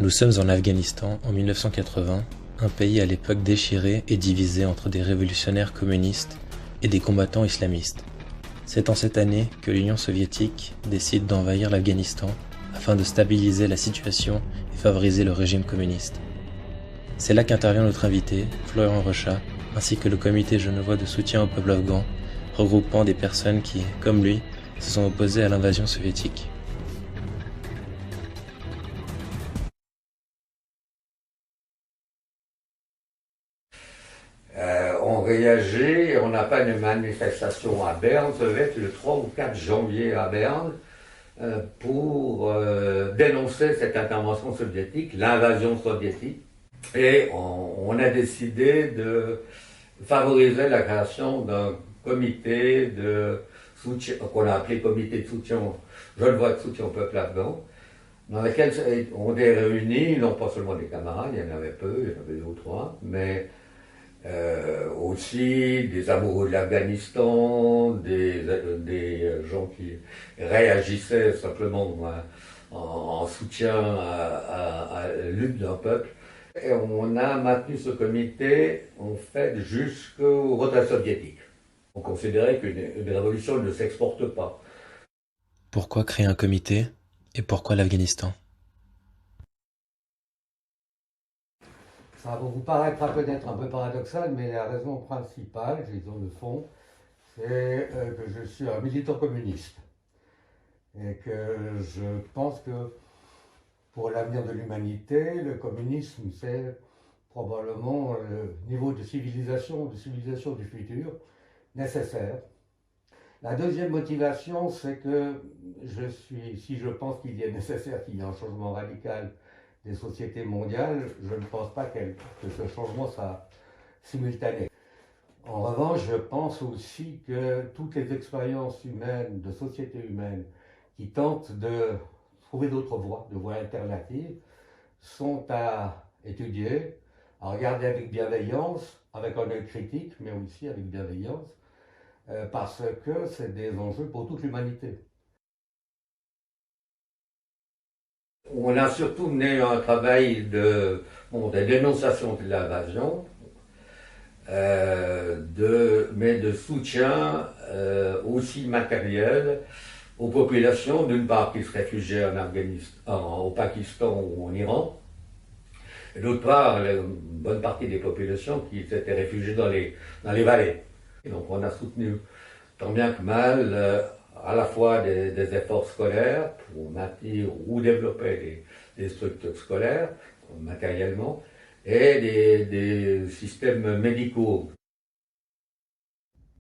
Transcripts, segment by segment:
Nous sommes en Afghanistan en 1980, un pays à l'époque déchiré et divisé entre des révolutionnaires communistes et des combattants islamistes. C'est en cette année que l'Union soviétique décide d'envahir l'Afghanistan afin de stabiliser la situation et favoriser le régime communiste. C'est là qu'intervient notre invité, Florian Rechat, ainsi que le comité genevois de soutien au peuple afghan, regroupant des personnes qui, comme lui, se sont opposées à l'invasion soviétique. On réagit, on n'a pas une manifestation à Berne, ça devait être le 3 ou 4 janvier à Berne, pour dénoncer cette intervention soviétique, l'invasion soviétique. Et on a décidé de favoriser la création d'un comité de soutien, qu'on a appelé comité de soutien, genevois de soutien au peuple afghan, dans lequel on est réunis, non pas seulement des camarades, il y en avait peu, il y en avait 2 ou 3, mais aussi des amoureux de l'Afghanistan, des gens qui réagissaient simplement en soutien à la lutte d'un peuple. Et on a maintenu ce comité, en fait, jusqu'au retrait soviétique. On considérait qu'une révolution ne s'exporte pas. Pourquoi créer un comité et pourquoi l'Afghanistan ? Ça va vous paraître peut-être un peu paradoxal, mais la raison principale, disons le fond, c'est que je suis un militant communiste. Et que je pense que pour l'avenir de l'humanité, le communisme, c'est probablement le niveau de civilisation du futur nécessaire. La deuxième motivation, c'est que si je pense qu'il est nécessaire qu'il y ait un changement radical des sociétés mondiales, je ne pense pas que ce changement sera simultané. En revanche, je pense aussi que toutes les expériences humaines, de sociétés humaines, qui tentent de trouver d'autres voies, de voies alternatives, sont à étudier, à regarder avec bienveillance, avec un œil critique, mais aussi avec bienveillance, parce que c'est des enjeux pour toute l'humanité. On a surtout mené un travail de dénonciation de l'invasion, mais de soutien aussi matériel aux populations, d'une part qui se réfugiaient en Afghanistan, au Pakistan ou en Iran, et d'autre part une bonne partie des populations qui s'étaient réfugiées dans les vallées. Et donc on a soutenu tant bien que mal à la fois des efforts scolaires pour maintenir ou développer des structures scolaires matériellement et des systèmes médicaux.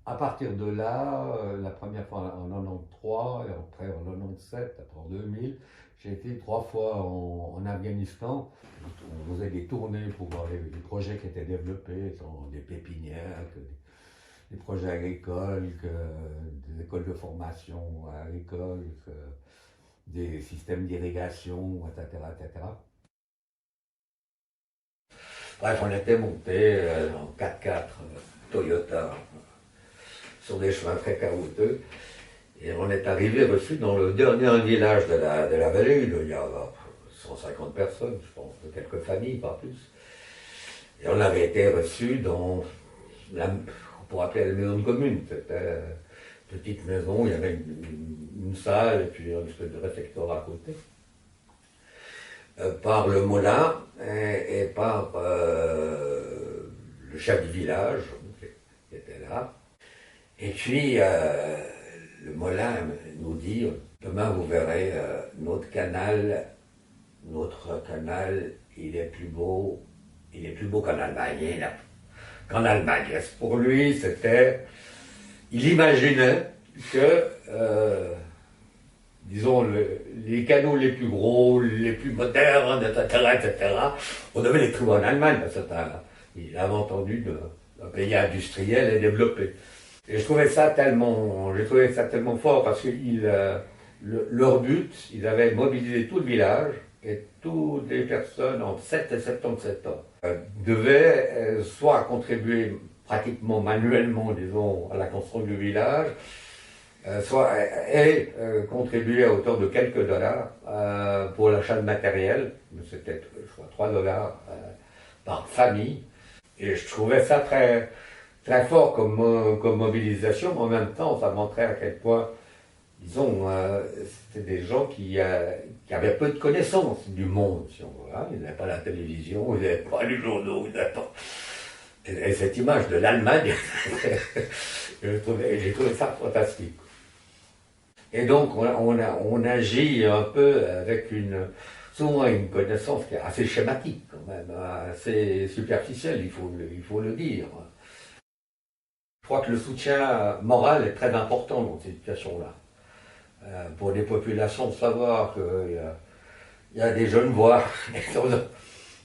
À partir de là, la première fois en 93, et après en 97, après en 2000, j'ai été 3 fois en Afghanistan. On faisait des tournées pour voir les projets qui étaient développés, des pépinières, des projets agricoles, des écoles de formation agricole, des systèmes d'irrigation, etc., etc. Bref, on était monté en 4x4 Toyota sur des chemins très caouteux. Et on est arrivé reçu dans le dernier village de la vallée. Il y a 150 personnes, je pense, de quelques familles, pas plus. Et on avait été reçu dans on pourrait appeler la maison de commune. C'était une petite maison, il y avait une salle et puis une espèce de réfectoire à côté. Par le mollah et par le chef du village qui était là. Et puis le mollah nous dit, demain vous verrez notre canal, il est plus beau qu'en Allemagne. Pour lui, il imaginait que disons, les canaux les plus gros, les plus modernes, etc., on devait les trouver en Allemagne. Il avait entendu d'un pays industriel et développé. Et j'ai trouvé ça tellement fort parce que leur but, ils avaient mobilisé tout le village et toutes les personnes entre 7 et 77 ans devaient soit contribuer pratiquement manuellement, disons, à la construction du village, contribué à hauteur de quelques dollars pour l'achat de matériel, c'était je crois 3 dollars par famille, et je trouvais ça très, très fort comme mobilisation, mais en même temps ça montrait à quel point, disons, c'était des gens qui avaient peu de connaissances du monde, si on veut. Hein. Ils n'avaient pas la télévision, ils n'avaient pas les journaux, ils n'avaient pas... Et cette image de l'Allemagne, j'ai trouvé ça fantastique. Et donc, on agit un peu avec souvent une connaissance qui est assez schématique, quand même, assez superficielle, il faut le dire. Je crois que le soutien moral est très important dans cette situation-là. Pour les populations, de savoir qu'il y a des jeunes voix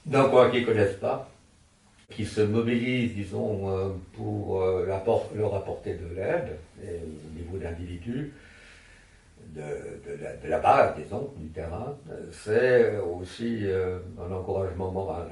d'un coin qu'ils ne connaissent pas, qui se mobilisent, disons, pour leur apporter de l'aide, au niveau d'individus, de la base, disons, du terrain, c'est aussi un encouragement moral.